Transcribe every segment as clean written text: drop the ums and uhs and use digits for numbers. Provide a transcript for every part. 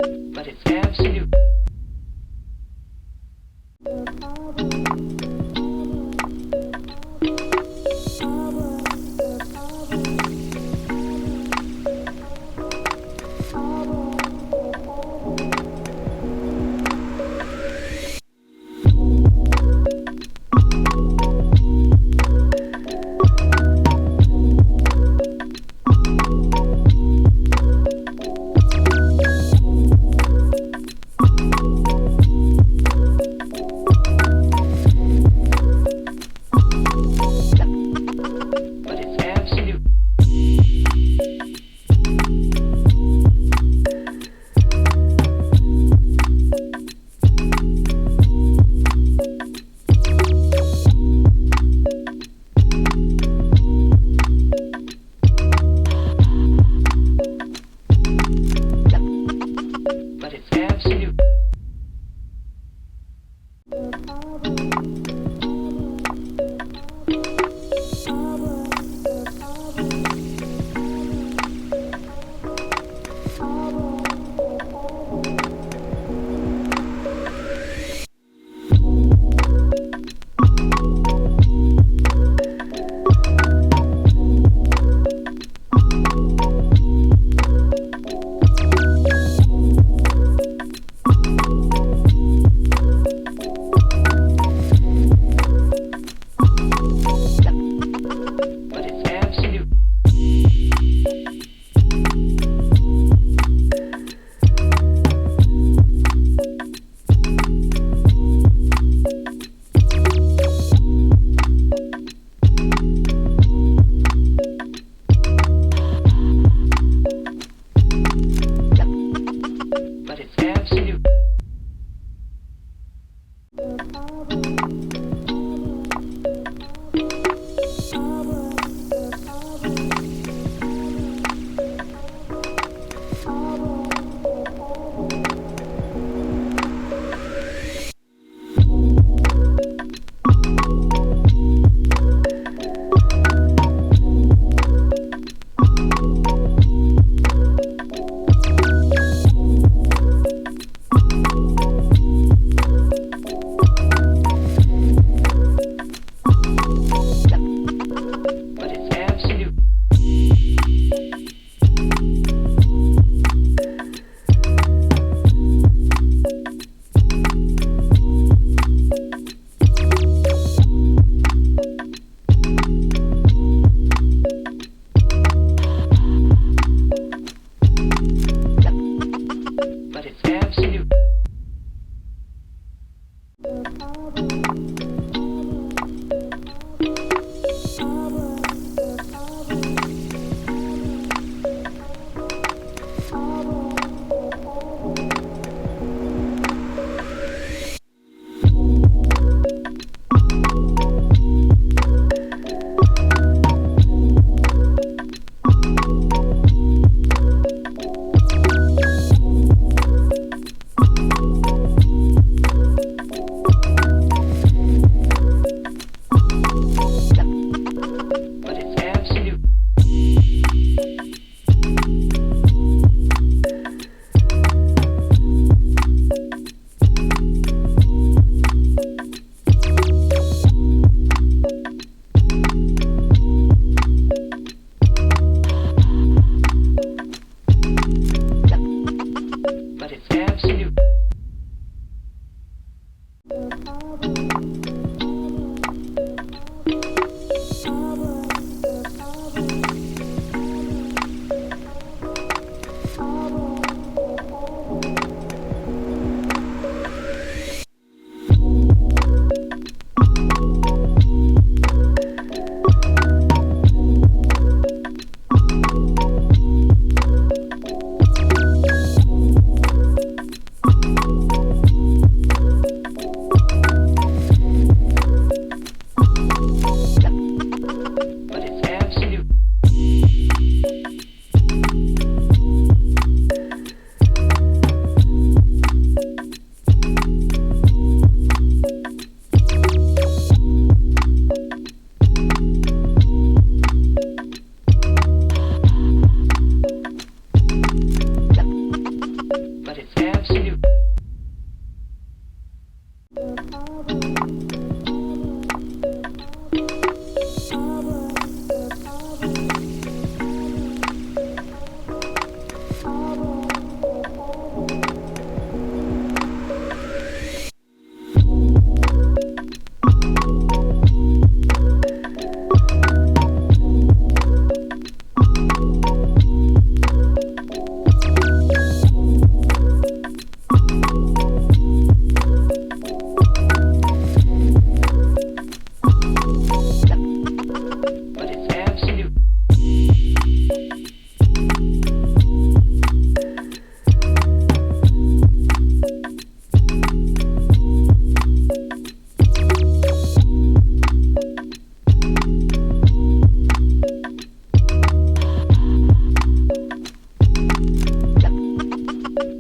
but it's absolute.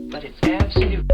but it's absolute.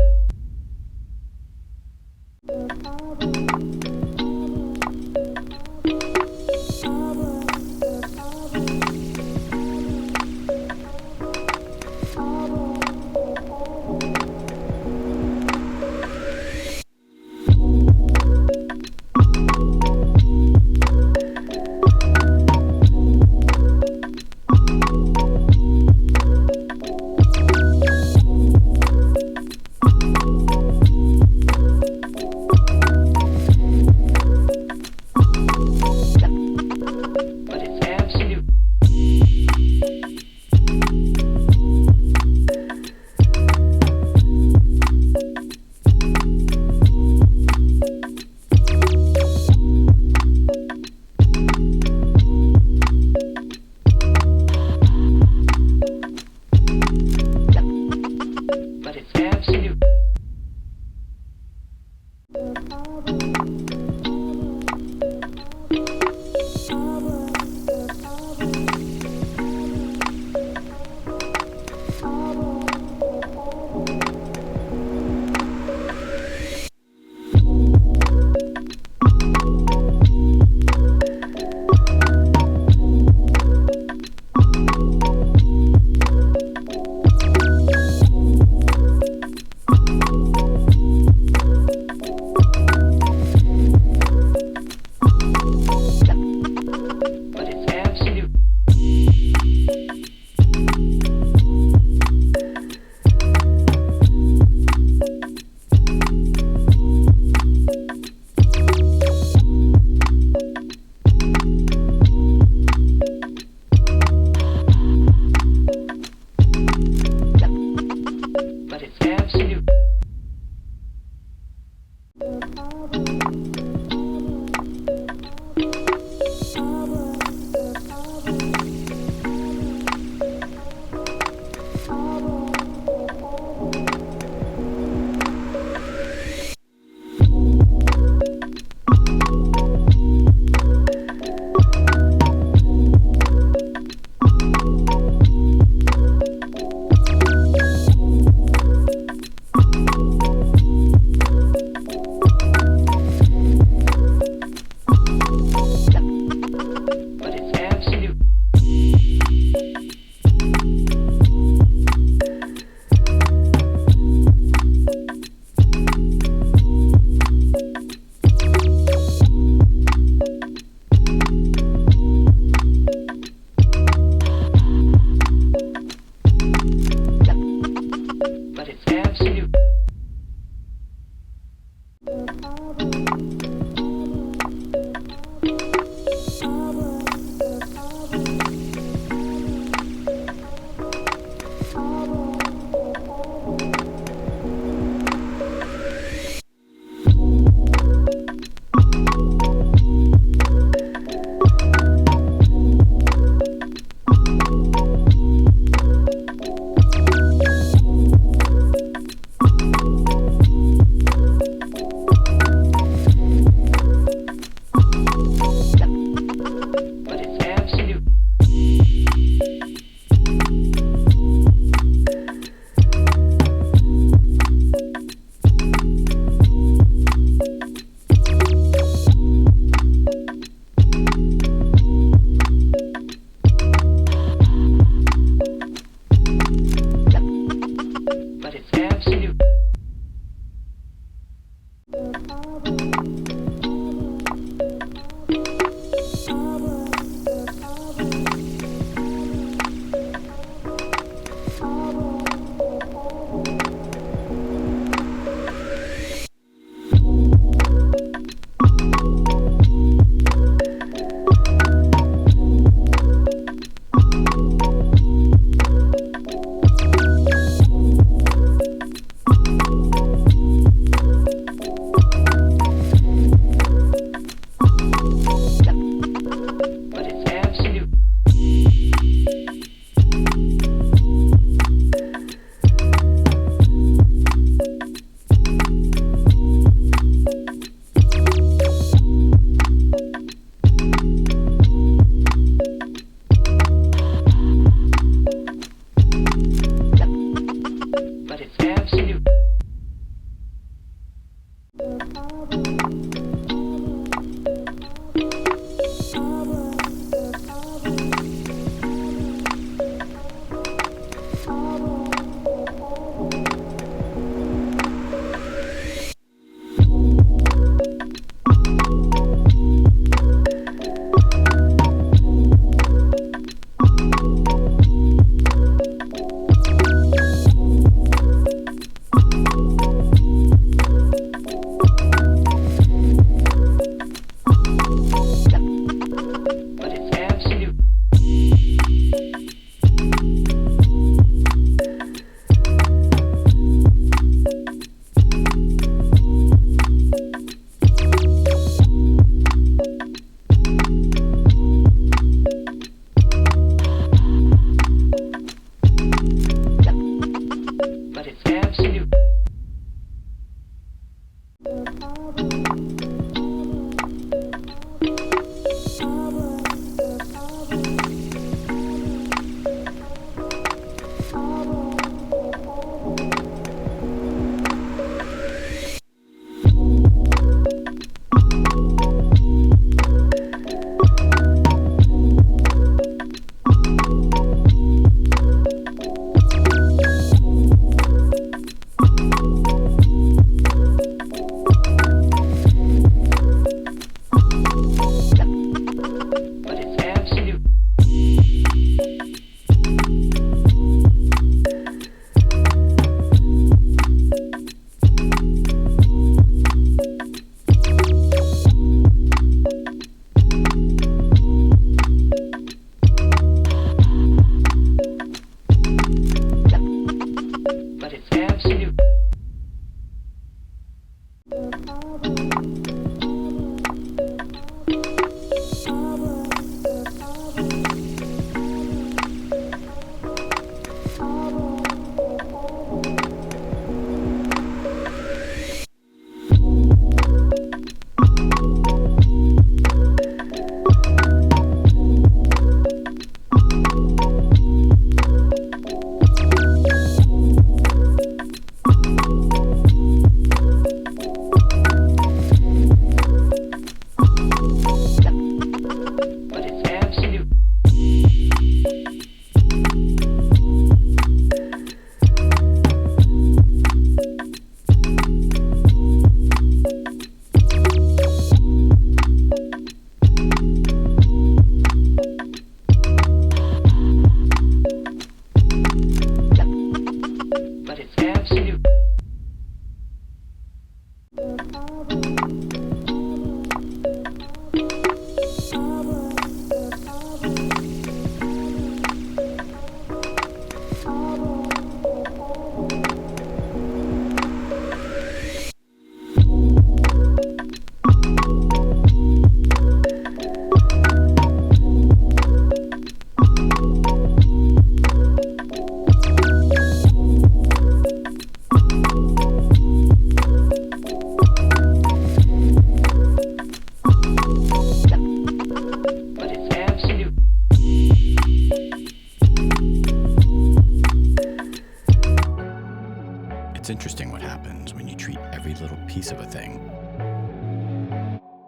It's interesting what happens when you treat every little piece of a thing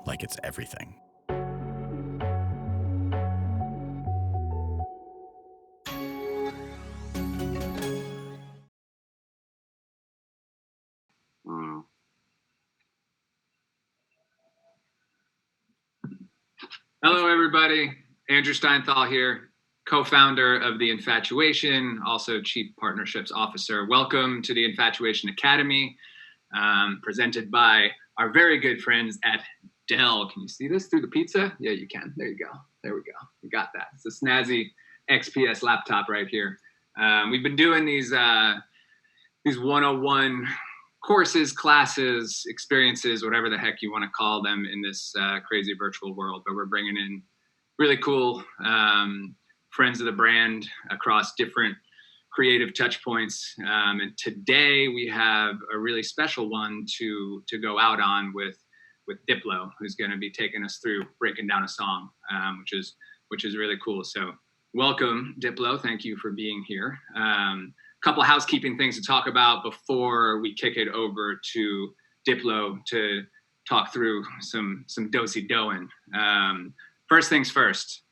like it's everything. Hello, everybody. Andrew Steinthal here, co-founder of the Infatuation, also Chief Partnerships Officer. Welcome to the Infatuation Academy, presented by our very good friends at Dell. Can you see this through the pizza? Yeah, you can. There you go. There we go. You got that. It's a snazzy XPS laptop right here. We've been doing these 101 courses, classes, experiences, whatever the heck you want to call them in this crazy virtual world. But we're bringing in really cool friends of the brand across different creative touch points. And today we have a really special one to go out on with Diplo, who's going to be taking us through breaking down a song, which is really cool. So welcome, Diplo. Thank you for being here. Couple of housekeeping things to talk about before we kick it over to Diplo to talk through some do-si-doing. First things first,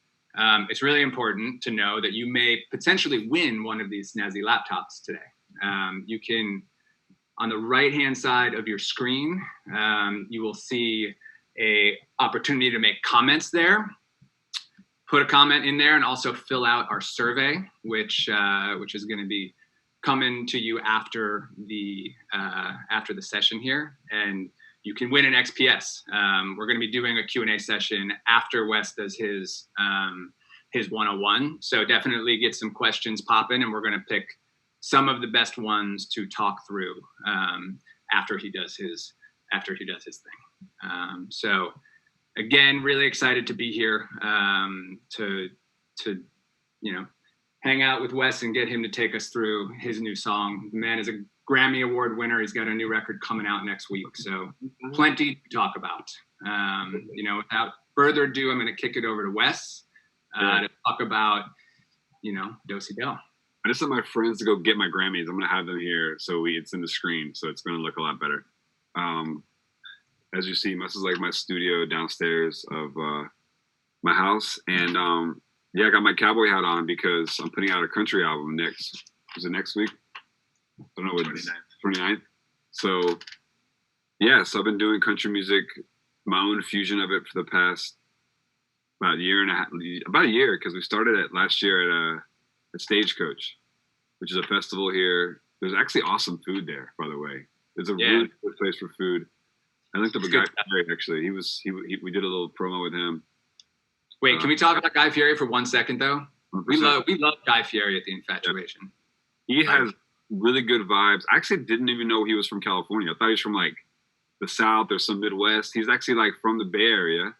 it's really important to know that you may potentially win one of these snazzy laptops today. You can, on the right-hand side of your screen, you will see a opportunity to make comments there. Put a comment in there and also fill out our survey, which is going to be coming to you after the session here, and you can win an XPS. We're going to be doing a Q&A session after Wes does his 101. So definitely get some questions popping, and we're going to pick some of the best ones to talk through after he does his thing. So again, really excited to be here to hang out with Wes and get him to take us through his new song. The man is a Grammy Award winner. He's got a new record coming out next week. So plenty to talk about. Without further ado, I'm going to kick it over to Wes to talk about, Do-Si Del. I just sent my friends to go get my Grammys. I'm going to have them here, so it's in the screen, so it's going to look a lot better. As you see, this is like my studio downstairs of my house, and I got my cowboy hat on because I'm putting out a country album next. Is it next week? I don't know what 29th. So I've been doing country music, my own fusion of it for the past about a year, because we started it last year at Stagecoach, which is a festival here. There's actually awesome food there, by the way. It's a really good place for food. I linked up a Guy Fieri, actually. We did a little promo with him. Wait, can we talk about Guy Fieri for 1 second though? 100%. We love Guy Fieri at the Infatuation. Yeah. He has really good vibes. I actually didn't even know he was from California. I thought he was from like the South or some Midwest. He's actually like from the Bay Area,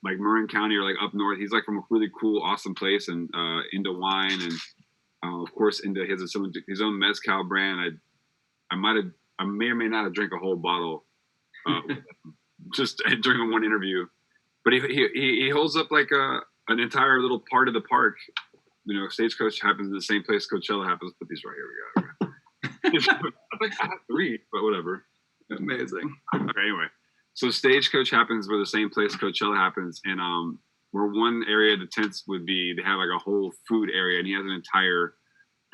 like Marin County or like up north. He's like from a really cool, awesome place, and into wine, and of course into his own mezcal brand. I may or may not have drank a whole bottle just during one interview, but he holds up like an entire little part of the park. Stagecoach happens in the same place Coachella happens. Put these right here. We got it. I think I have 3, but whatever. Amazing. Okay, anyway, so Stagecoach happens where the same place Coachella happens, and where one area of the tents would be, they have like a whole food area, and he has an entire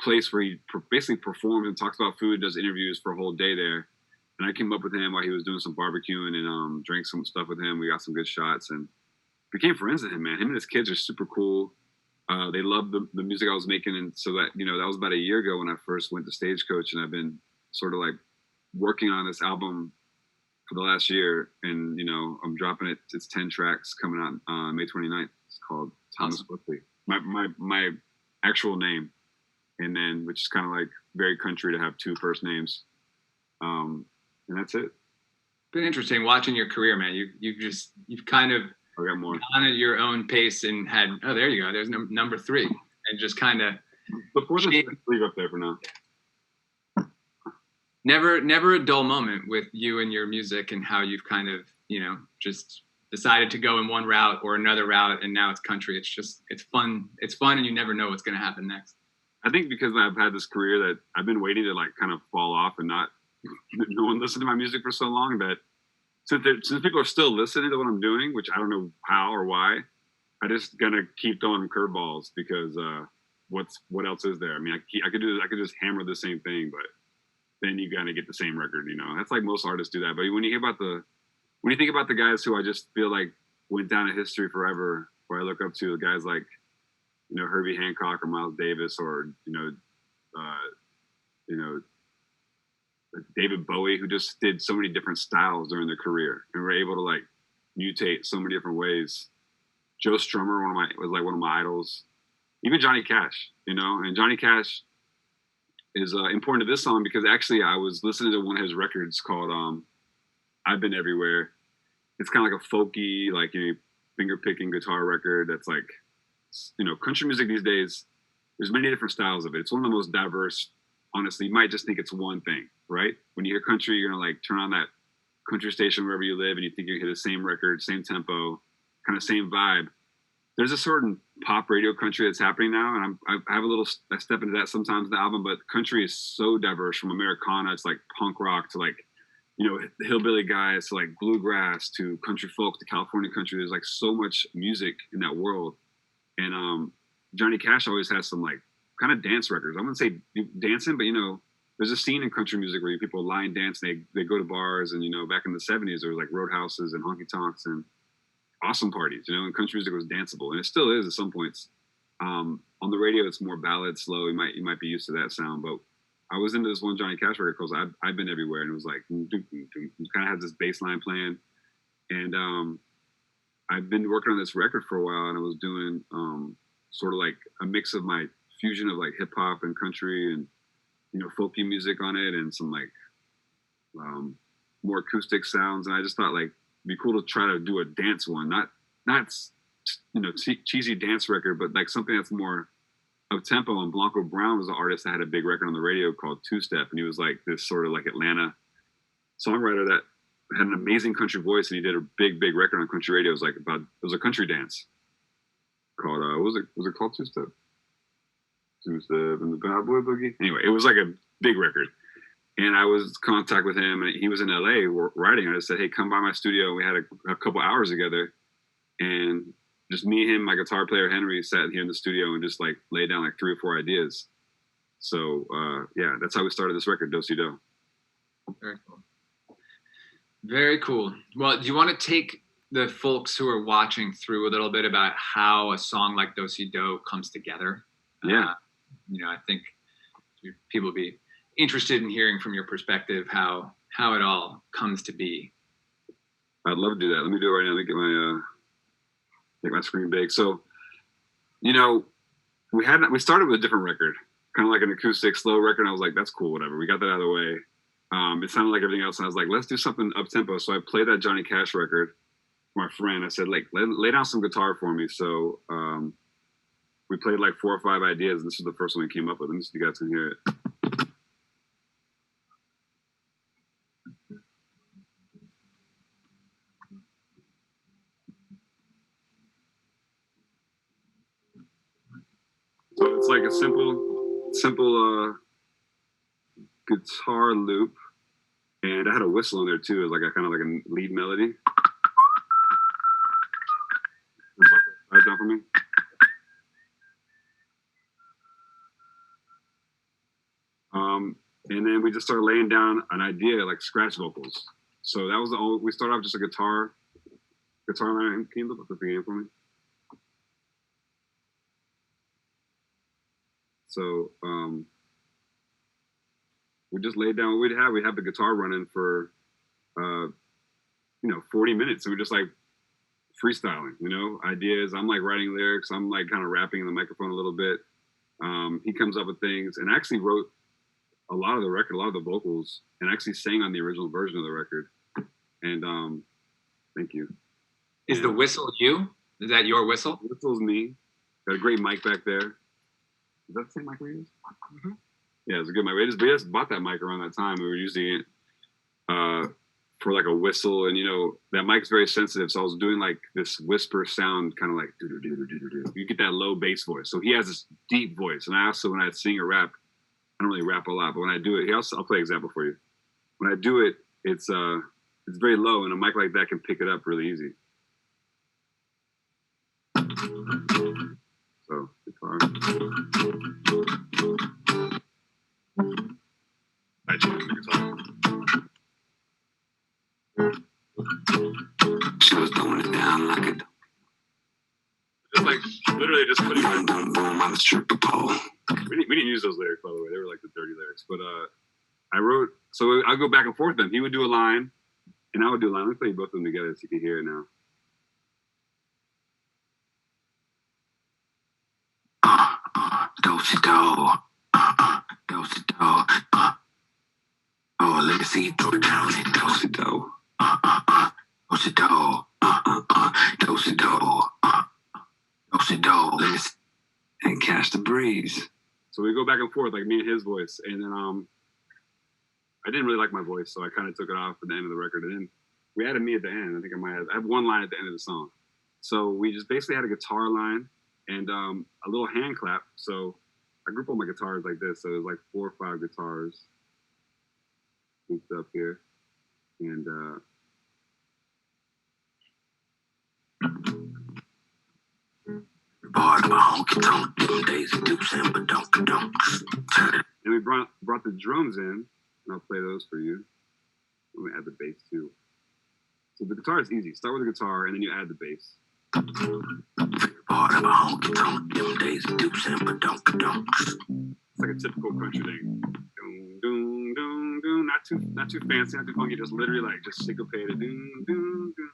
place where he basically performs and talks about food, does interviews for a whole day there. And I came up with him while he was doing some barbecuing, and drank some stuff with him. We got some good shots and became friends with him, man. Him and his kids are super cool. They love the music I was making, and so that that was about a year ago when I first went to Stagecoach, and I've been sort of like working on this album for the last year, and I'm dropping it. It's 10 tracks coming out on May 29th. It's called Thomas Wesley, my actual name, and then which is kind of like very country to have 2 first names, and that's it. Been interesting watching your career, man. You've kind of gone at your own pace and had there you go. There's number 3, and just kind of before the leave up there for now. Never a dull moment with you and your music, and how you've kind of just decided to go in one route or another route, and now it's country. It's fun, and you never know what's going to happen next. I think because I've had this career that I've been waiting to like kind of fall off and not no one listened to my music for so long, that since people are still listening to what I'm doing, which I don't know how or why, I just gonna keep throwing curveballs because what else is there? I mean, I could just hammer the same thing, but then you gotta get the same record. That's like most artists do that. But when you think about the guys who I just feel like went down in history forever, where I look up to, the guys like Herbie Hancock or Miles Davis, or David Bowie, who just did so many different styles during their career and were able to like mutate so many different ways. Joe Strummer, was one of my idols. Even Johnny Cash, and Johnny Cash is important to this song because actually I was listening to one of his records called I've Been Everywhere. It's kind of like a folky, like finger picking guitar record that's like, country music these days, there's many different styles of it. It's one of the most diverse. Honestly, you might just think it's one thing, right? When you hear country, you're gonna like turn on that country station wherever you live, and you think you hear the same record, same tempo, kind of same vibe. There's a certain pop radio country that's happening now, and I step into that sometimes in the album. But country is so diverse, from Americana to like punk rock to like hillbilly guys to like bluegrass to country folk to California country. There's like so much music in that world, and Johnny Cash always has some like kind of dance records. I wouldn't say dancing, but there's a scene in country music where people line dance. They go to bars, and back in the 70s there was like roadhouses and honky tonks and awesome parties. And country music was danceable, and it still is at some points. On the radio, it's more ballad, slow. You might be used to that sound, but I was into this one Johnny Cash record called I've Been Everywhere, and it was like you kind of had this bass line playing, and I've been working on this record for a while, and I was doing sort of like a mix of my fusion of like hip hop and country and folky music on it, and some like more acoustic sounds. And I just thought like it'd be cool to try to do a dance one, not cheesy dance record, but like something that's more up tempo, and Blanco Brown was an artist that had a big record on the radio called Two Step, and he was like this sort of like Atlanta songwriter that had an amazing country voice, and he did a big record on country radio. It was a country dance called was it called Two Step? Two Step and the Bad Boy Boogie. Anyway, it was like a big record. And I was in contact with him, and he was in LA writing. I just said, hey, come by my studio. We had a couple hours together, and just me, him, my guitar player, Henry, sat here in the studio and just like laid down like 3 or 4 ideas. So yeah, that's how we started this record, Do-Si Do. Very cool. Very cool. Well, do you want to take the folks who are watching through a little bit about how a song like Do-Si Do comes together? Yeah. I think people would be interested in hearing from your perspective how it all comes to be. I'd love to do that. Let me do it right now. Let me get my screen big. So, we started with a different record, kind of like an acoustic slow record. And I was like, that's cool, whatever. We got that out of the way. It sounded like everything else, and I was like, let's do something up tempo. So I played that Johnny Cash record for my friend. I said, like, lay down some guitar for me. So we played like 4 or 5 ideas, and this was the first one we came up with. Let me see if you guys can hear it. So it's like a simple guitar loop, and I had a whistle in there too. It was like a kind of like a lead melody. Write down for me. And then we just started laying down an idea, like scratch vocals. So that was we started off just a guitar line. Can you look up the beginning for me? So we just laid down what we'd have the guitar running for 40 minutes. So we're just like freestyling, ideas. I'm like writing lyrics. I'm like kind of rapping in the microphone a little bit. He comes up with things, and I actually wrote a lot of the record, a lot of the vocals, and actually sang on the original version of the record. And thank you. Is the whistle you? Is that your whistle? The whistle's me. Got a great mic back there. Is that the same mic we use? Mm-hmm. Yeah, it's a good mic. We just bought that mic around that time. We were using it for like a whistle, and that mic's very sensitive. So I was doing like this whisper sound, kind of like do-do-do-do-do-do. You get that low bass voice. So he has this deep voice, and I also, when I sing or rap, I don't really rap a lot, but when I do it, I'll play an example for you. When I do it, it's very low, and a mic like that can pick it up really easy. So guitar. I change the guitar. She was throwing it down like a. Just like literally just putting boom boom boom on the stripper pole. We didn't use those lyrics, by the way. They were like the dirty lyrics. But I wrote. So I go back and forth with them. He would do a line, and I would do a line. Let me play both of them together so you can hear it now. Do-si-do, do-si-do, oh, let me see you throw it down, do-si-do, do-si-do, do-si-do, do-si-do, let me see, and catch the breeze. So we go back and forth, like me and his voice, and then I didn't really like my voice, so I kind of took it off at the end of the record, and then we added me at the end. I think I have one line at the end of the song. So we just basically had a guitar line and a little hand clap. So I group all my guitars like this. So there's like 4 or 5 guitars grouped up here. And and we brought the drums in, and I'll play those for you. Let me add the bass too. So the guitar is easy. Start with the guitar, and then you add the bass. It's like a typical country thing. Doom, doom, doom, doom. Not too fancy, not too funky. Just literally like just syncopated. Doom, doom, doom.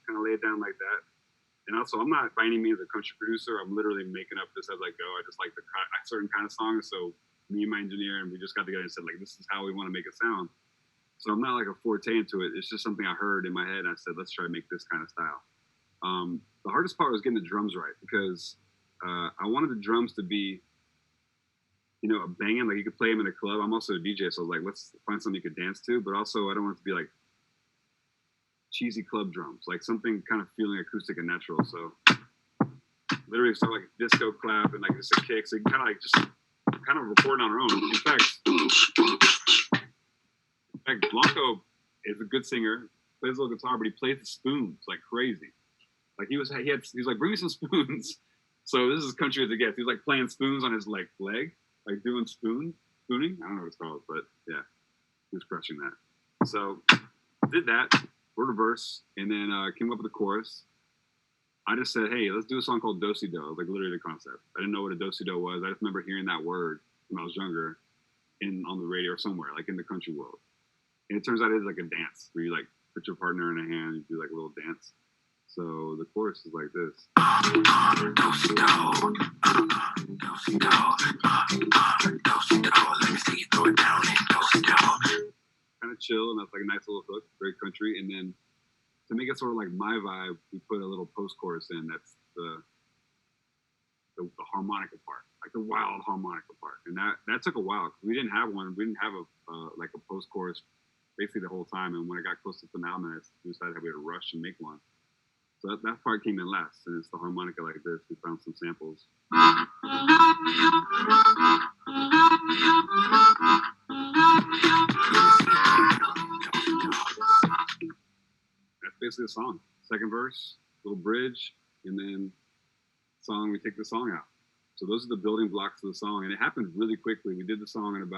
Kind of lay it down like that. And also, I'm not by any means a country producer. I'm literally making up this as I go. I just like a certain kind of songs. So me and my engineer, and we just got together and said, like, this is how we want to make it sound. So I'm not like a forte into it. It's just something I heard in my head. And I said, let's try to make this kind of style. The hardest part was getting the drums right, because I wanted the drums to be banging, like you could play them in a club. I'm also a DJ, so I was like, let's find something you could dance to, but also I don't want it to be like cheesy club drums, like something kind of feeling acoustic and natural. So literally start like a disco clap and like just a kick, so you can kind of like just kind of record on our own. In fact, Blanco is a good singer, plays a little guitar, but he plays the spoons like crazy. Like he was like, bring me some spoons. So this is as country as it gets. He's like playing spoons on his like leg, like doing spooning. I don't know what it's called, but yeah, he was crushing that. So did that, wrote a verse, and then came up with a chorus. I just said, hey, let's do a song called Do-Si-Do. Like literally the concept. I didn't know what a Do-Si-Do was. I just remember hearing that word when I was younger on the radio or somewhere, like in the country world. And it turns out it's like a dance where you like put your partner in a hand, you do like a little dance. So the chorus is like this. Kind of chill, and that's like a nice little hook, very country. And then to make it sort of like my vibe, we put a little post-chorus in. That's the harmonica part, like the wild harmonica part. And that took a while because we didn't have one. We didn't have a like a post-chorus basically the whole time. And when it got close to finale, we decided we had to rush and make one. So that part came in last, and it's the harmonica like this. We found some samples. That's basically the song. Second verse, little bridge, and then song, we take the song out. So those are the building blocks of the song, and it happened really quickly. We did the song in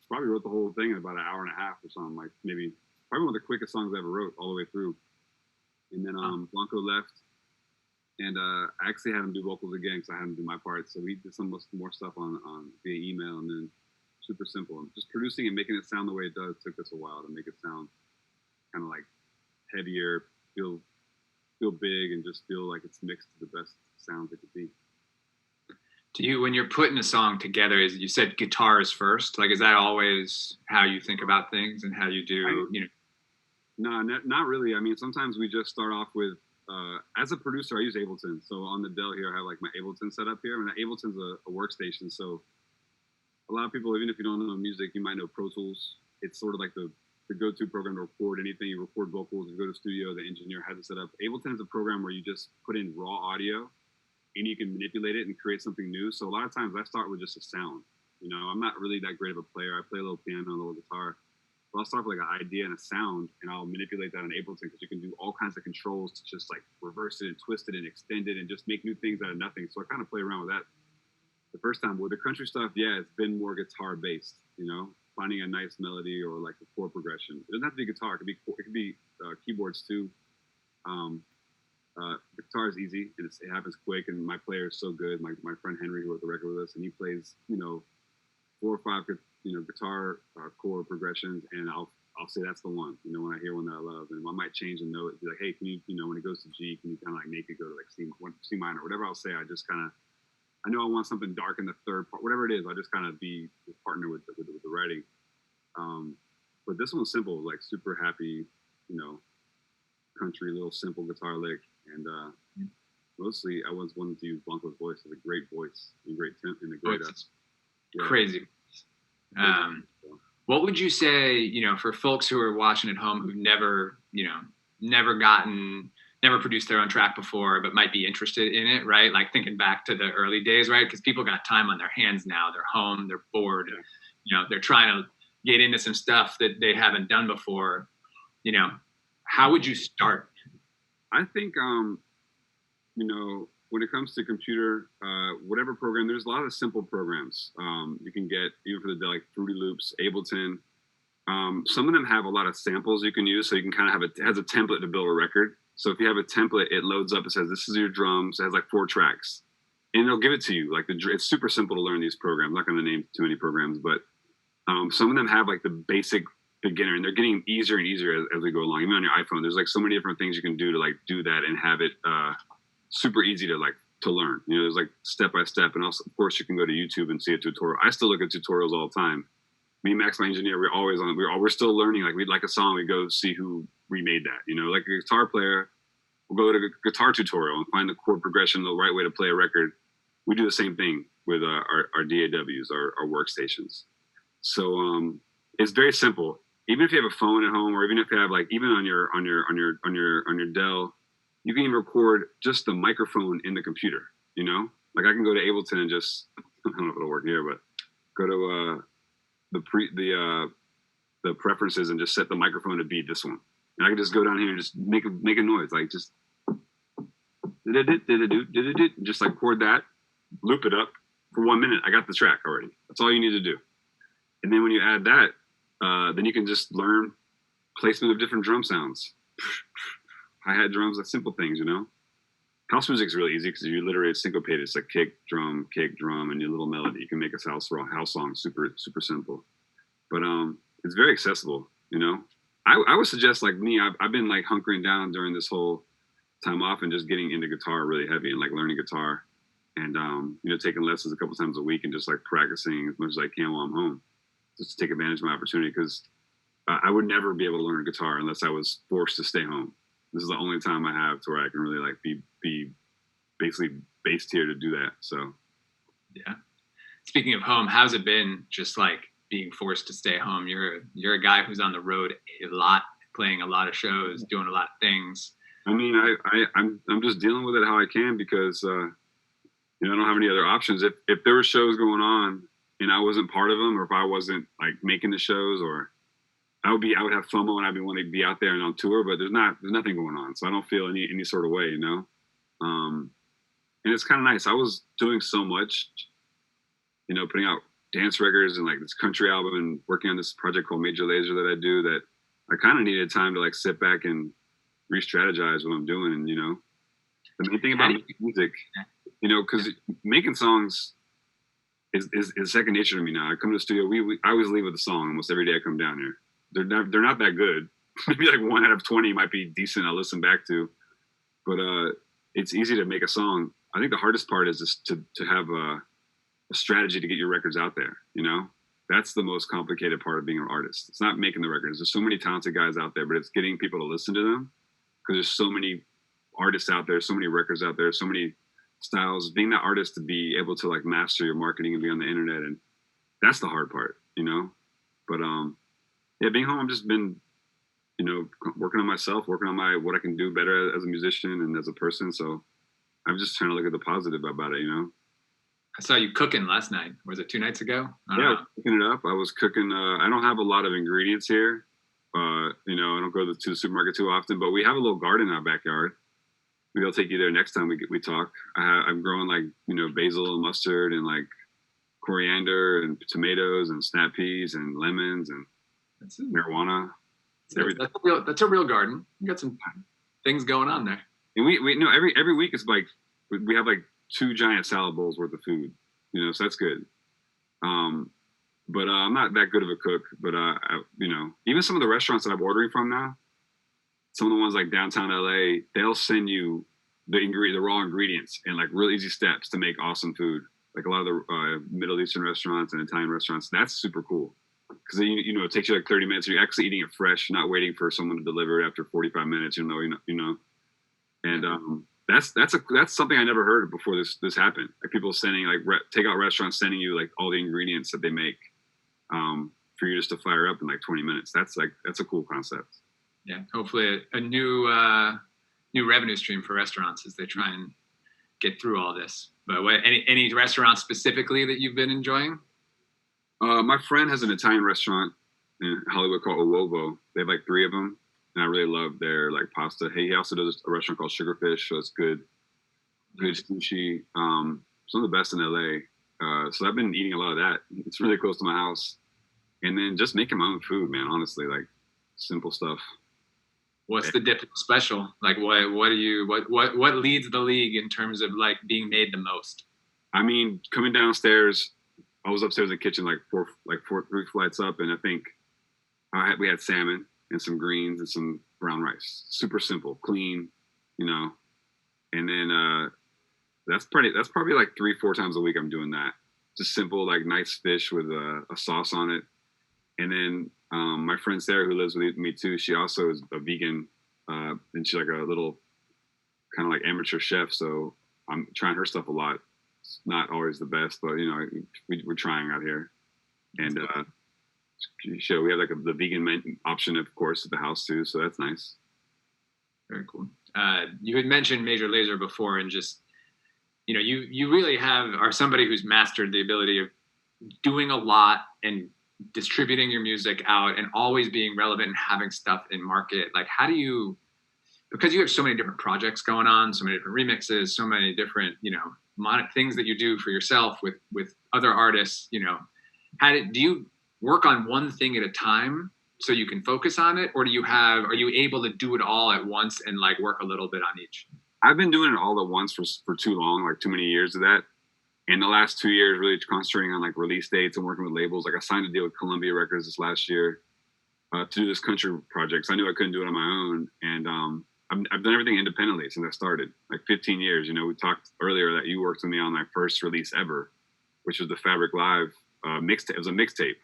probably wrote the whole thing in about an hour and a half or something, like probably one of the quickest songs I ever wrote all the way through. And then Blanco left, and I actually had him do vocals again because I had him do my part. So we did some more stuff on via email, and then super simple. And just producing and making it sound the way it does took us a while to make it sound kind of like heavier, feel big, and just feel like it's mixed to the best sounds it could be. Do you, when you're putting a song together, you said guitars first? Like, is that always how you think about things and how you do, No, not really. I mean, sometimes we just start off with, as a producer, I use Ableton. So on the Dell here, I have like my Ableton set up here. And Ableton's a workstation. So a lot of people, even if you don't know music, you might know Pro Tools. It's sort of like the go-to program to record anything. You record vocals, you go to the studio, the engineer has it set up. Ableton is a program where you just put in raw audio and you can manipulate it and create something new. So a lot of times I start with just a sound. I'm not really that great of a player. I play a little piano, a little guitar. I'll start with like an idea and a sound, and I'll manipulate that in Ableton because you can do all kinds of controls to just like reverse it and twist it and extend it and just make new things out of nothing. So I kind of play around with that the first time. With the country stuff, yeah, it's been more guitar based, finding a nice melody or like a chord progression. It doesn't have to be guitar. It could be keyboards too. The guitar is easy and it happens quick, and my player is so good. My friend Henry, who wrote the record with us, and he plays, 4 or 5 guitar chord progressions, and I'll say that's the one. When I hear one that I love, and I might change a note, be like, hey, can you, when it goes to G, can you kind of like make it go to like C minor, whatever I'll say. I just kind of, I know I want something dark in the third part, whatever it is. I just kind of be a partner with the writing. But this one's simple, like super happy, country, little simple guitar lick, and mostly I wanted to use Blanco's voice. It's a great voice and great temp and a great crazy. What would you say, for folks who are watching at home who've never produced their own track before, but might be interested in it, right? Like thinking back to the early days, right? Because people got time on their hands now. They're home, they're bored, they're trying to get into some stuff that they haven't done before. How would you start? I think, when it comes to computer, whatever program, there's a lot of simple programs you can get, even for the Dell, like Fruity Loops, Ableton. Some of them have a lot of samples you can use, so you can kind of it has a template to build a record. So if you have a template, it loads up, it says, this is your drums, it has like 4 tracks. And it'll give it to you. Like it's super simple to learn these programs. I'm not going to name too many programs, but some of them have like the basic beginner, and they're getting easier and easier as we go along. Even on your iPhone, there's like so many different things you can do to like do that and have it super easy to learn. There's like step by step, and also of course you can go to YouTube and see a tutorial. I still look at tutorials all the time. Me and Max, my engineer, we're still learning. Like we'd like a song, we go see who remade that. Like a guitar player, we'll go to a guitar tutorial and find the chord progression, the right way to play a record. We do the same thing. with our DAWs, our workstations. So it's very simple. Even if you have a phone at home, or even if you have like even on your Dell, you can even record just the microphone in the computer. You know, like I can go to Ableton and just I don't know if it'll work here, but go to the preferences and just set the microphone to be this one, and I can just go down here and just make a noise, like just just like record that, loop it up for 1 minute. I got the track already. That's all you need to do. And then when you add that, then you can just learn placement of different drum sounds, hi-hat drums, like simple things, you know. House music is really easy because you literally syncopate it. It's like kick, drum, and your little melody. You can make a house song super simple, but it's very accessible. You know, I would suggest, like me, I've been like hunkering down during this whole time off and just getting into guitar really heavy and like learning guitar and you know, taking lessons a couple times a week and just like practicing as much as I can while I'm home, just to take advantage of my opportunity, because I would never be able to learn guitar unless I was forced to stay home. This is the only time I have to where I can really like be basically based here to do that. So yeah. Speaking of home, how's it been just like being forced to stay home? You're a guy who's on the road a lot, playing a lot of shows, doing a lot of things. I mean, I'm just dealing with it how I can, because you know, I don't have any other options. If there were shows going on and I wasn't part of them, or if I wasn't like making the shows, or I would have FOMO and I'd be wanting to be out there and on tour, but there's nothing going on, so I don't feel any sort of way, you know. And it's kind of nice. I was doing so much, you know, putting out dance records and like this country album and working on this project called Major Lazer that I do, that I kind of needed time to like sit back and re-strategize what I'm doing. And, you know, the main thing about music, you know, because making songs is second nature to me now. I come to the studio, I always leave with a song almost every day I come down here. They're not that good. Maybe like 1 out of 20 might be decent, I'll listen back to. But it's easy to make a song. I think the hardest part is just to have a strategy to get your records out there, you know? That's the most complicated part of being an artist. It's not making the records. There's so many talented guys out there, but it's getting people to listen to them, because there's so many artists out there, so many records out there, so many styles. Being that artist, to be able to like master your marketing and be on the internet, and that's the hard part, you know? But yeah, being home, I've just been, you know, working on myself, working on what I can do better as a musician and as a person. So I'm just trying to look at the positive about it, you know? I saw you cooking last night. Was it 2 nights ago? Yeah, I was cooking it up. I was cooking. I don't have a lot of ingredients here. You know, I don't go to the supermarket too often, but we have a little garden in our backyard. Maybe I'll take you there next time we talk. I'm growing like, you know, basil and mustard and like coriander and tomatoes and snap peas and lemons and marijuana. That's a real garden. You got some things going on there. And we know every week it's like we have like 2 giant salad bowls worth of food, you know, so that's good. But I'm not that good of a cook, but you know, even some of the restaurants that I'm ordering from now, some of the ones like downtown LA, they'll send you the raw ingredients and like real easy steps to make awesome food. Like a lot of the Middle Eastern restaurants and Italian restaurants, that's super cool. Because you know, it takes you like 30 minutes. You're actually eating it fresh, not waiting for someone to deliver it after 45 minutes. You know. And that's something I never heard before this happened. Like people sending like takeout restaurants sending you like all the ingredients that they make for you just to fire up in like 20 minutes. That's a cool concept. Yeah, hopefully a new revenue stream for restaurants as they try and get through all this. But any restaurants specifically that you've been enjoying? My friend has an Italian restaurant in Hollywood called Uovo. They have like 3 of them, and I really love their like pasta. He also does a restaurant called Sugarfish, so it's good sushi. Some of the best in LA. So I've been eating a lot of that. It's really close to my house, and then just making my own food, man. Honestly, like simple stuff. What's the Diplo special? Like what leads the league in terms of like being made the most? I mean, coming downstairs, I was upstairs in the kitchen like 3 flights up, and I think we had salmon and some greens and some brown rice. Super simple, clean, you know. And then that's probably like 3-4 times a week I'm doing that. Just simple, like nice fish with a sauce on it. And then my friend Sarah, who lives with me too, she also is a vegan, and she's like a little kind of like amateur chef. So I'm trying her stuff a lot. It's not always the best, but you know, we're trying out here. And so we have like the vegan option, of course, at the house too. So that's nice. Very cool. You had mentioned Major Lazer before, and just, you know, you really are somebody who's mastered the ability of doing a lot and distributing your music out and always being relevant and having stuff in market. Like, how do you, because you have so many different projects going on, so many different remixes, so many different, you know, things that you do for yourself with other artists, you know, do you work on one thing at a time so you can focus on it, or are you able to do it all at once and like work a little bit on each? I've been doing it all at once for too long, like too many years of that. In the last 2 years, really concentrating on like release dates and working with labels. Like I signed a deal with Columbia Records this last year to do this country project. So I knew I couldn't do it on my own, and I've done everything independently since I started, like 15 years. You know, we talked earlier that you worked with me on my first release ever, which was the Fabric Live mixtape. It was a mixtape.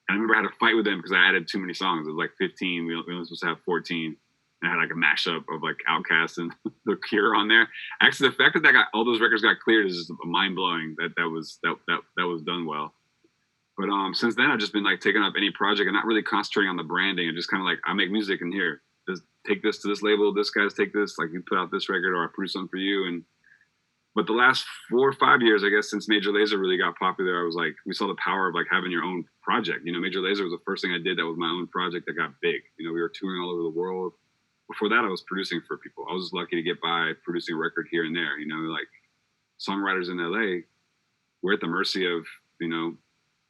And I remember I had a fight with them because I added too many songs. It was like 15. We were supposed to have 14. And I had like a mashup of like Outkast and The Cure on there. Actually, the fact that all those records got cleared is just mind blowing. That was done well. But since then, I've just been like taking up any project and not really concentrating on the branding, and just kind of like, I make music in here. Just take this to this label. This guy's take this. Like, you put out this record, or I produce something for you. But the last 4 or 5 years, I guess, since Major Lazer really got popular, I was like, we saw the power of like having your own project. You know, Major Lazer was the first thing I did that was my own project that got big. You know, we were touring all over the world. Before that, I was producing for people. I was just lucky to get by producing a record here and there. You know, like songwriters in LA, we're at the mercy of, you know,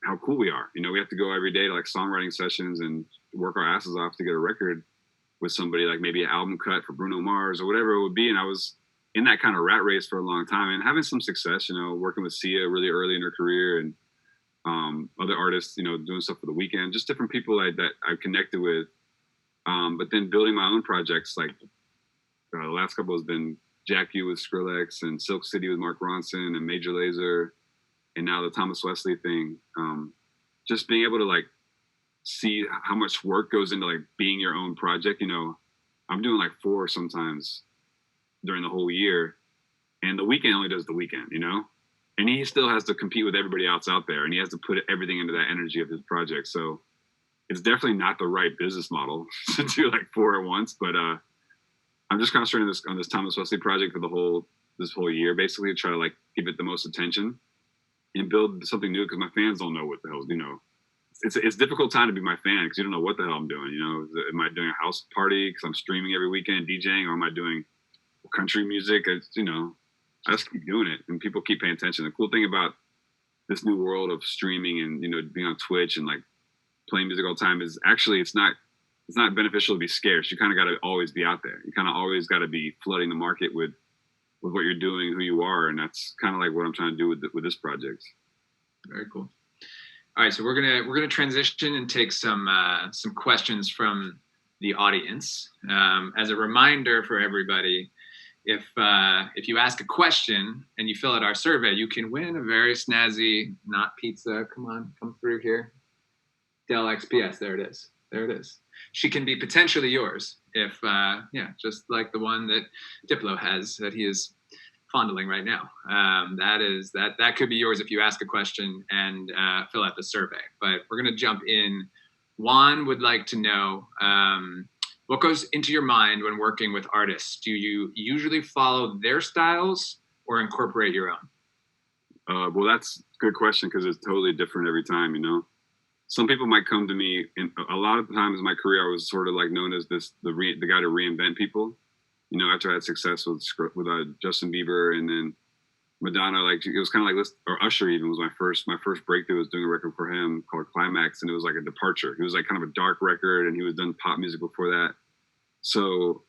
how cool we are. You know, we have to go every day to like songwriting sessions and work our asses off to get a record with somebody, like maybe an album cut for Bruno Mars or whatever it would be. And I was in that kind of rat race for a long time and having some success, you know, working with Sia really early in her career, and other artists, you know, doing stuff for The Weeknd, just different people that I connected with. But then building my own projects, like the last couple has been Jack U with Skrillex and Silk City with Mark Ronson and Major Lazer, and now the Thomas Wesley thing. Just being able to like see how much work goes into like being your own project. You know, I'm doing like 4 sometimes during the whole year, and The Weeknd only does The Weeknd, you know, and he still has to compete with everybody else out there, and he has to put everything into that energy of his project. So it's definitely not the right business model to do like 4 at once, but I'm just concentrating on this Thomas Wesley project for this whole year, basically, to try to like give it the most attention and build something new, because my fans don't know what the hell, you know. It's a difficult time to be my fan because you don't know what the hell I'm doing. You know, am I doing a house party because I'm streaming every weekend DJing, or am I doing country music? You know, I just keep doing it, and people keep paying attention. The cool thing about this new world of streaming and, you know, being on Twitch and like playing music all the time is actually it's not beneficial to be scarce. You kind of got to always be out there. You kind of always got to be flooding the market with what you're doing, who you are, and that's kind of like what I'm trying to do with this project. Very cool. All right, so we're gonna transition and take some questions from the audience. As a reminder for everybody, if you ask a question and you fill out our survey, you can win a very snazzy, not pizza. Come through here. Dell XPS. There it is. She can be potentially yours if, just like the one that Diplo has that he is fondling right now. That could be yours if you ask a question and fill out the survey. But we're going to jump in. Juan would like to know, what goes into your mind when working with artists? Do you usually follow their styles or incorporate your own? Well, that's a good question, because it's totally different every time, you know. Some people might come to me, and a lot of times in my career, I was sort of like known as the guy to reinvent people. You know, after I had success with Justin Bieber and then Madonna, like it was kind of like or Usher even was my first breakthrough. Was doing a record for him called Climax, and it was like a departure. It was like kind of a dark record, and he was done pop music before that. So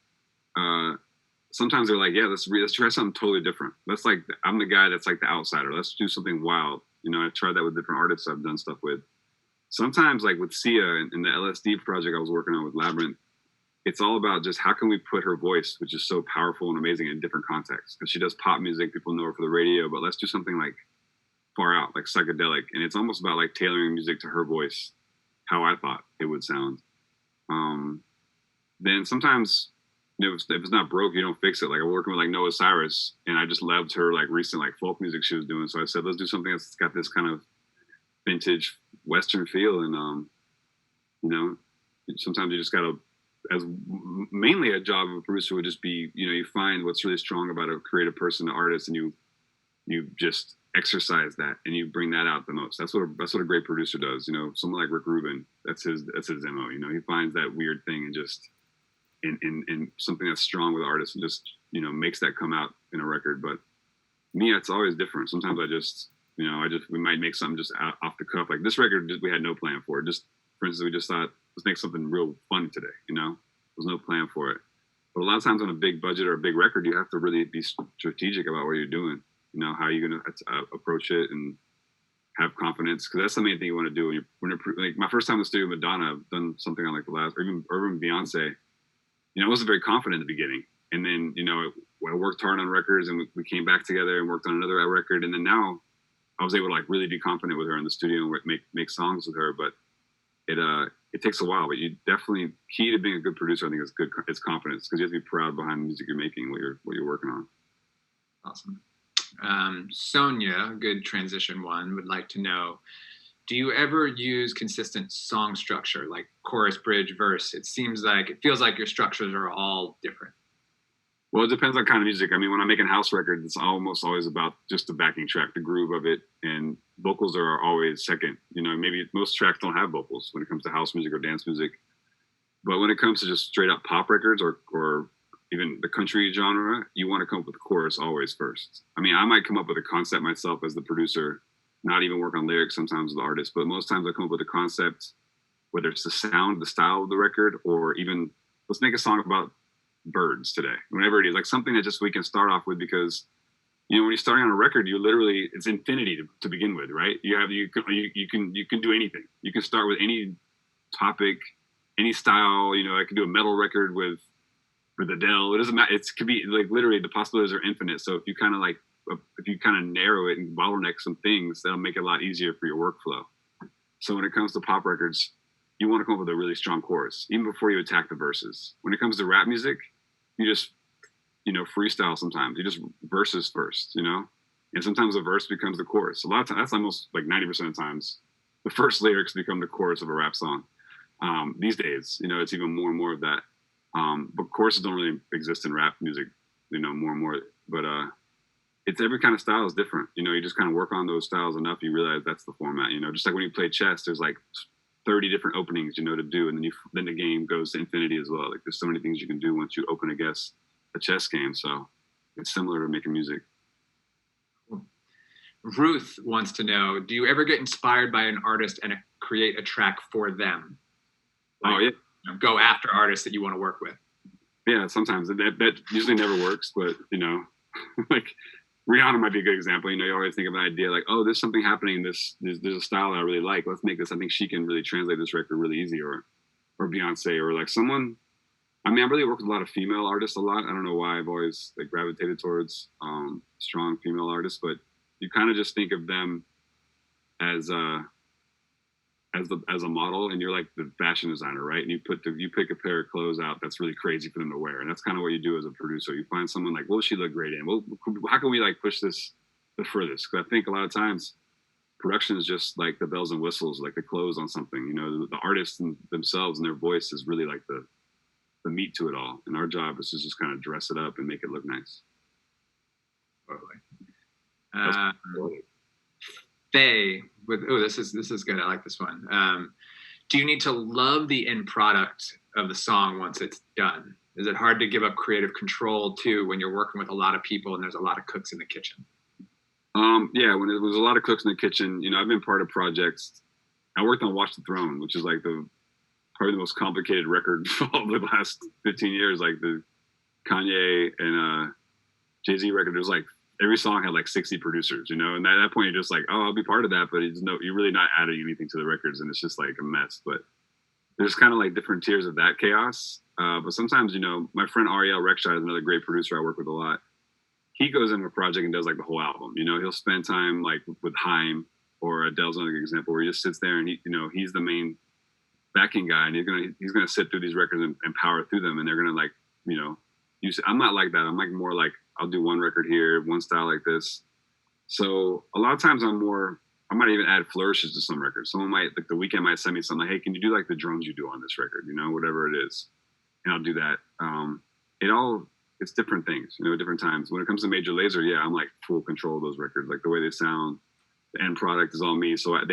sometimes they're like, yeah, let's try something totally different. That's like, I'm the guy that's like the outsider. Let's do something wild. You know, I've tried that with different artists I've done stuff with. Sometimes, like with Sia and the LSD project I was working on with Labrinth, it's all about just how can we put her voice, which is so powerful and amazing, in different contexts. Because she does pop music, people know her for the radio, but let's do something like far out, like psychedelic. And it's almost about like tailoring music to her voice, how I thought it would sound. Then sometimes if it's not broke, you don't fix it. Like I'm working with like Noah Cyrus, and I just loved her like recent like folk music she was doing. So I said, let's do something that's got this kind of vintage Western feel. And you know, sometimes you just gotta, as mainly a job of a producer would just be, you know, you find what's really strong about a creative person, an artist, and you just exercise that and you bring that out the most. That's what a great producer does. You know, someone like Rick Rubin, that's his MO. You know, he finds that weird thing and just in something that's strong with artists and just, you know, makes that come out in a record. But me, it's always different. Sometimes we might make something just off the cuff. Like this record, we had no plan for it. Just for instance, we just thought, let's make something real fun today. You know, there's no plan for it. But a lot of times on a big budget or a big record, you have to really be strategic about what you're doing. You know, how you're going to approach it and have confidence. Because that's the main thing you want to do. When you're like my first time in the studio with Madonna, I've done something on like the last, or even Beyonce, you know, I wasn't very confident in the beginning. And then, you know, I worked hard on records and we came back together and worked on another record. And then now I was able to like really be confident with her in the studio and make songs with her. But it takes a while. But you definitely, key to being a good producer, I think, is confidence, because you have to be proud behind the music you're making, what you're working on. Awesome. Sonia, good transition one, would like to know, do you ever use consistent song structure, like chorus, bridge, verse? It feels like your structures are all different. Well, it depends on kind of music. I mean, when I'm making house records, it's almost always about just the backing track, the groove of it, and vocals are always second. You know, maybe most tracks don't have vocals when it comes to house music or dance music. But when it comes to just straight up pop records or even the country genre, you want to come up with the chorus always first. I mean, I might come up with a concept myself as the producer, not even work on lyrics sometimes with the artist, but most times I come up with a concept, whether it's the sound, the style of the record, or even let's make a song about birds today, whatever it is, like something that just we can start off with, because you know when you're starting on a record, it's infinity to begin with, right? You can do anything. You can start with any topic, any style. You know, I can do a metal record with the Dell. It doesn't matter. It could be like literally the possibilities are infinite. So if you kind of narrow it and bottleneck some things, that'll make it a lot easier for your workflow. So when it comes to pop records, you want to come up with a really strong chorus, even before you attack the verses. When it comes to rap music, you just, you know, freestyle sometimes. You just verses first, you know? And sometimes the verse becomes the chorus. A lot of times, that's almost like 90% of the times, the first lyrics become the chorus of a rap song. These days, you know, it's even more and more of that. But choruses don't really exist in rap music, you know, more and more. But it's every kind of style is different. You know, you just kind of work on those styles enough, you realize that's the format. You know, just like when you play chess, there's like 30 different openings, you know, to do, and then the game goes to infinity as well. Like there's so many things you can do once you open a chess game. So it's similar to making music. Ruth wants to know, do you ever get inspired by an artist and create a track for them? Like, oh yeah. You know, go after artists that you want to work with. Yeah, sometimes that usually never works, but you know, like Rihanna might be a good example. You know, you always think of an idea like, oh, there's something happening. There's a style that I really like. Let's make this. I think she can really translate this record really easy, or Beyonce, or like someone. I mean, I really work with a lot of female artists a lot. I don't know why I've always like gravitated towards strong female artists, but you kind of just think of them as a model, and you're like the fashion designer, right? And you pick a pair of clothes out that's really crazy for them to wear, and that's kind of what you do as a producer. You find someone like, what will she look great in? Well, how can we like push this the furthest? Because I think a lot of times production is just like the bells and whistles, like the clothes on something. You know, the artists themselves and their voice is really like the meat to it all, and our job is to just kind of dress it up and make it look nice. Totally. Faye this is good. I like this one. Do you need to love the end product of the song once it's done? Is it hard to give up creative control too when you're working with a lot of people and there's a lot of cooks in the kitchen? Yeah, when there was a lot of cooks in the kitchen, you know, I've been part of projects. I worked on Watch the Throne, which is like probably the most complicated record of the last 15 years, like the Kanye and Jay-Z record. It was like every song had like 60 producers, you know, and at that point you're just like, oh, I'll be part of that, but you're really not adding anything to the records, and it's just like a mess. But there's kind of like different tiers of that chaos. But sometimes, you know, my friend Ariel Rekshai is another great producer I work with a lot. He goes into a project and does like the whole album. You know, he'll spend time like with Haim, or Adele's another example, where he just sits there and he's the main backing guy, and he's gonna sit through these records and power through them, and they're gonna like, you know, I'm not like that. I'm like more like I'll do one record here, one style like this. So a lot of times I might even add flourishes to some records. Someone might, like the weekend might send me something like, hey, can you do like the drums you do on this record? You know, whatever it is. And I'll do that. It's different things, you know, different times. When it comes to Major Lazer, yeah, I'm like full control of those records. Like the way they sound, the end product is all me. So I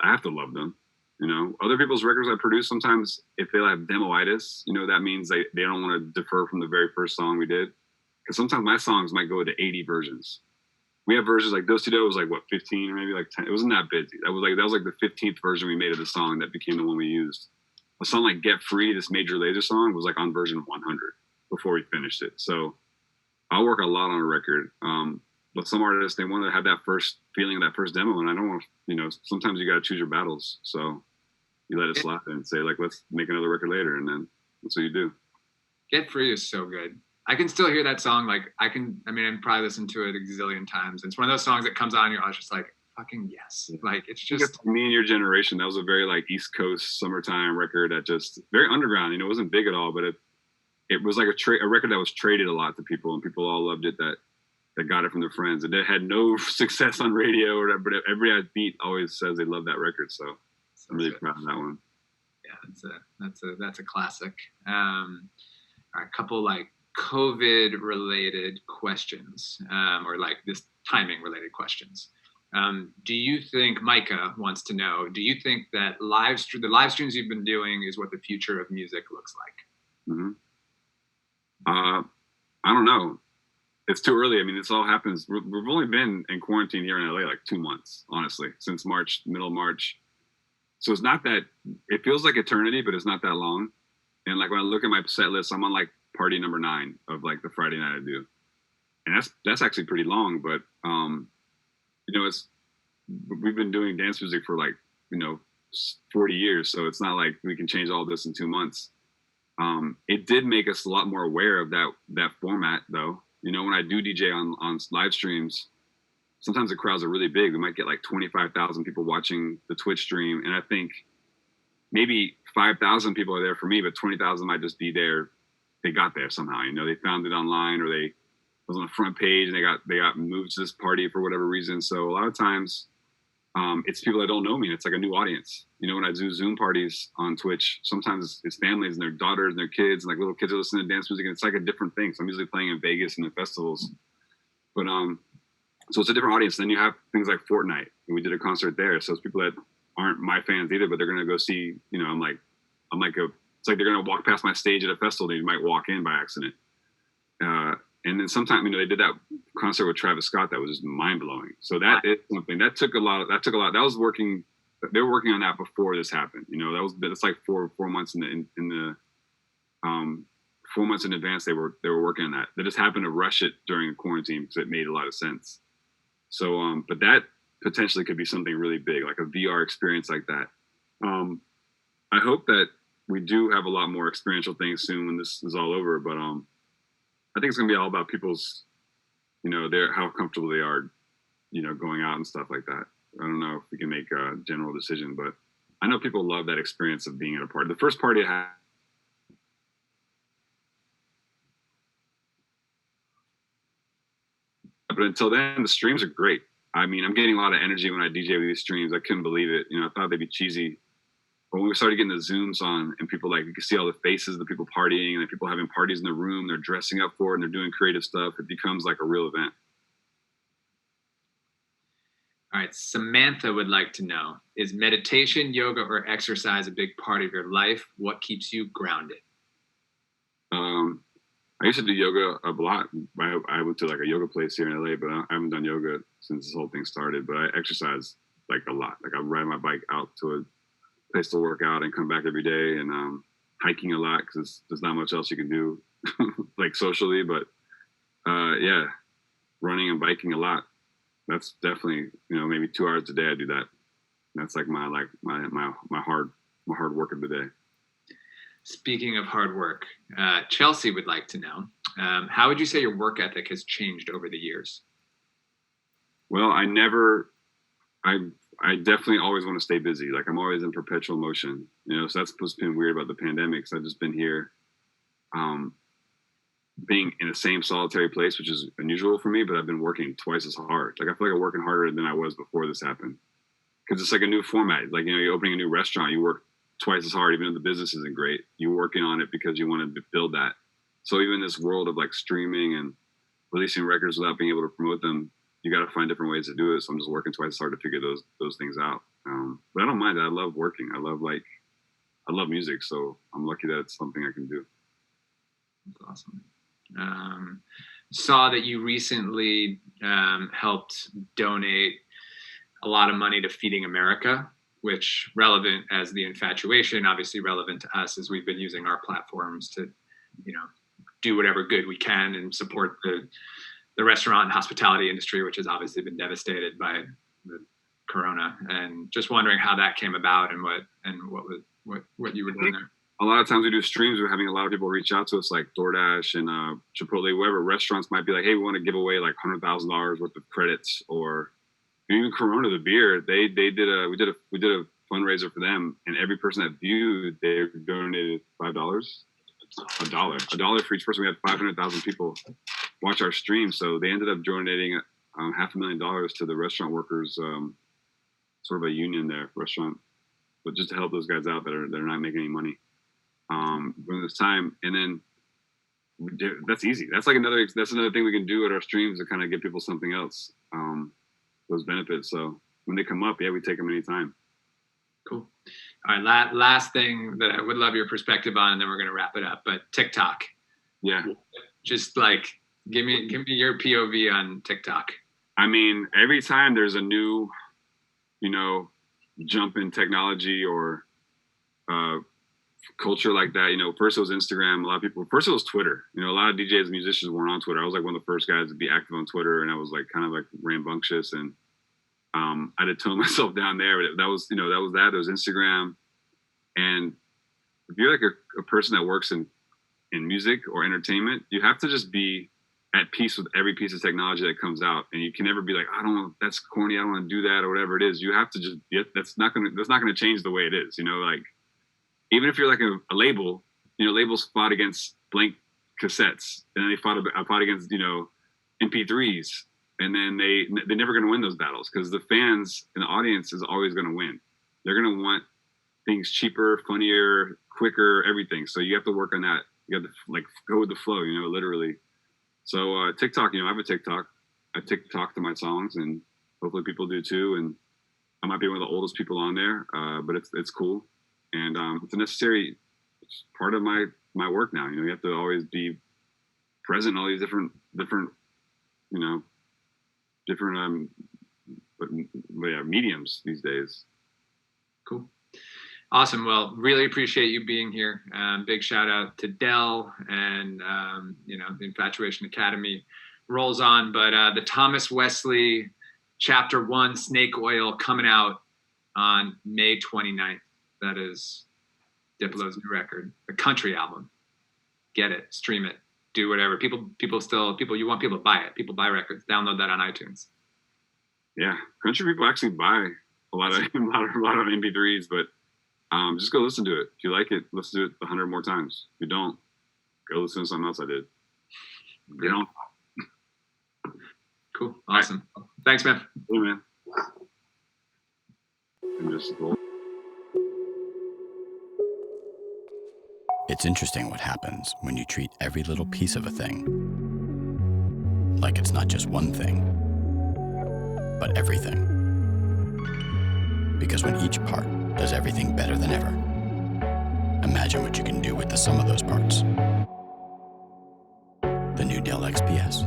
have to love them. You know, other people's records I produce, sometimes if they have demoitis, you know, that means they don't want to defer from the very first song we did. Because sometimes my songs might go to 80 versions. We have versions like Dos to Do was like what, 15 or maybe like 10. It wasn't that busy. That was like the 15th version we made of the song that became the one we used. A song like Get Free, this Major Lazer song, was like on version 100 before we finished it. So I'll work a lot on a record. But some artists, they want to have that first feeling of that first demo, and I don't want to, you know, sometimes you got to choose your battles. So you let it slide and say, like, let's make another record later, and then that's what you do. Get Free is so good. I can still hear that song. Like, I've probably listened to it a gazillion times. It's one of those songs that comes on and you're just like, fucking yes. Like, it's just... Me and Your Generation, that was a very, like, East Coast summertime record that just, very underground, you know, it wasn't big at all, but it was like a record that was traded a lot to people, and people all loved it that got it from their friends. And it had no success on radio or whatever, but every beat always says they love that record, so I'm really proud of that one. Yeah, that's a classic. All right, a couple like COVID related questions, or like this timing related questions. Do you think, Micah wants to know, do you think that the live streams you've been doing is what the future of music looks like? Mm-hmm. I don't know. It's too early. I mean, this all happens. We've only been in quarantine here in LA like 2 months, honestly, since middle of March. So it's not that, it feels like eternity, but it's not that long. And like when I look at my set list, I'm on like party number 9 of like the Friday night I do. And that's actually pretty long, but you know, we've been doing dance music for like, you know, 40 years. So it's not like we can change all this in 2 months. It did make us a lot more aware of that format though. You know, when I do DJ on live streams, sometimes the crowds are really big. We might get like 25,000 people watching the Twitch stream. And I think maybe 5,000 people are there for me, but 20,000 might just be there. They got there somehow, you know, they found it online, or they was on the front page and they got moved to this party for whatever reason. So a lot of times it's people that don't know me. And it's like a new audience. You know, when I do Zoom parties on Twitch, sometimes it's families and their daughters and their kids, and like little kids are listening to dance music, and it's like a different thing. So I'm usually playing in Vegas and the festivals, but so it's a different audience. Then you have things like Fortnite, and we did a concert there. So it's people that aren't my fans either, but they're gonna go see. You know, it's like they're gonna walk past my stage at a festival. They might walk in by accident. And then sometimes, you know, they did that concert with Travis Scott that was just mind blowing. So that is something that took a lot. That was working. They were working on that before this happened. You know, that's like four months in the 4 months in advance. They were working on that. They just happened to rush it during quarantine because it made a lot of sense. So, but that potentially could be something really big, like a VR experience like that. I hope that we do have a lot more experiential things soon when this is all over. But I think it's gonna be all about people's, you know, how comfortable they are, you know, going out and stuff like that. I don't know if we can make a general decision, but I know people love that experience of being at a party. The first party I had, but until then, the streams are great. I mean, I'm getting a lot of energy when I DJ with these streams. I couldn't believe it. You know, I thought they'd be cheesy. But when we started getting the Zooms on and people, like, you can see all the faces of the people partying and the people having parties in the room, they're dressing up for it and they're doing creative stuff, it becomes like a real event. All right, Samantha would like to know, is meditation, yoga, or exercise a big part of your life? What keeps you grounded? I used to do yoga a lot. I went to like a yoga place here in LA, but I haven't done yoga since this whole thing started. But I exercise like a lot. Like I ride my bike out to a place to work out and come back every day, and hiking a lot because there's not much else you can do like socially. But yeah, running and biking a lot. That's definitely, you know, maybe 2 hours a day I do that. That's like my hard work of the day. Speaking of hard work, Chelsea would like to know, how would you say your work ethic has changed over the years? Well, I definitely always want to stay busy. Like I'm always in perpetual motion, you know, so that's what's been weird about the pandemic. So I've just been here. being in the same solitary place, which is unusual for me, but I've been working twice as hard. Like I feel like I'm working harder than I was before this happened. Because it's like a new format. Like, you're opening a new restaurant, you work twice as hard, even if the business isn't great. You're working on it because you want to build that. So even in this world of like streaming and releasing records without being able to promote them, you got to find different ways to do it. So I'm just working twice as hard to figure those things out. But I don't mind that. I love working. I love music. So I'm lucky that it's something I can do. That's awesome. Saw that you recently helped donate a lot of money to Feeding America, which relevant as the Infatuation, obviously relevant to us as we've been using our platforms to, do whatever good we can and support the restaurant and hospitality industry, which has obviously been devastated by the corona. And just wondering how that came about and what you were doing there. A lot of times we do streams, we're having a lot of people reach out to us, like DoorDash and Chipotle, whatever restaurants might be like, hey, we want to give away like $100,000 worth of credits, or even Corona, the beer. We did a fundraiser for them, and every person that viewed, they donated $5, a dollar for each person. We had 500,000 people watch our stream, so they ended up donating $500,000 to the restaurant workers, sort of a union there, restaurant, but just to help those guys out that are not making any money during this time. And then that's easy. That's another thing we can do at our streams to kind of give people something else, those benefits. So when they come up, yeah, we take them anytime. Cool. All right. Last thing that I would love your perspective on, and then we're going to wrap it up, but TikTok. Yeah. Just like, give me your POV on TikTok. I mean, every time there's a new, jump in technology or culture like that, first it was Instagram. A lot of people, first it was Twitter. A lot of DJs and musicians weren't on Twitter. I was like one of the first guys to be active on Twitter, and I was like kind of like rambunctious, and I had to tone myself down there. But that was there was Instagram. And if you're like a person that works in music or entertainment, you have to just be at peace with every piece of technology that comes out, and you can never be like, that's corny, I don't want to do that, or whatever it is. You have to just, that's not gonna change the way it is. Like, even if you're like a label, labels fought against blank cassettes, and then they fought against MP3s, and then they're never gonna win those battles, because the fans and the audience is always gonna win. They're gonna want things cheaper, funnier, quicker, everything. So you have to work on that. You have to like go with the flow, literally. So TikTok, I have a TikTok. I TikTok to my songs, and hopefully people do too. And I might be one of the oldest people on there, but it's cool, and it's a necessary part of my work now. You have to always be present in all these different mediums these days. Cool. Awesome. Well, really appreciate you being here. Big shout out to Dell and, the Infatuation Academy rolls on. But the Thomas Wesley Chapter 1 Snake Oil coming out on May 29th. That is Diplo's new record, a country album. Get it, stream it, do whatever. You want people to buy it. People buy records. Download that on iTunes. Yeah, country people actually buy a lot of MP3s, but just go listen to it. If you like it, listen to it 100 more times. If you don't, go listen to something else I did. If you don't. Cool. Awesome. Right. Thanks, man. Hey, man. It's interesting what happens when you treat every little piece of a thing like it's not just one thing, but everything. Because when each part does everything better than ever, imagine what you can do with the sum of those parts. The new Dell XPS.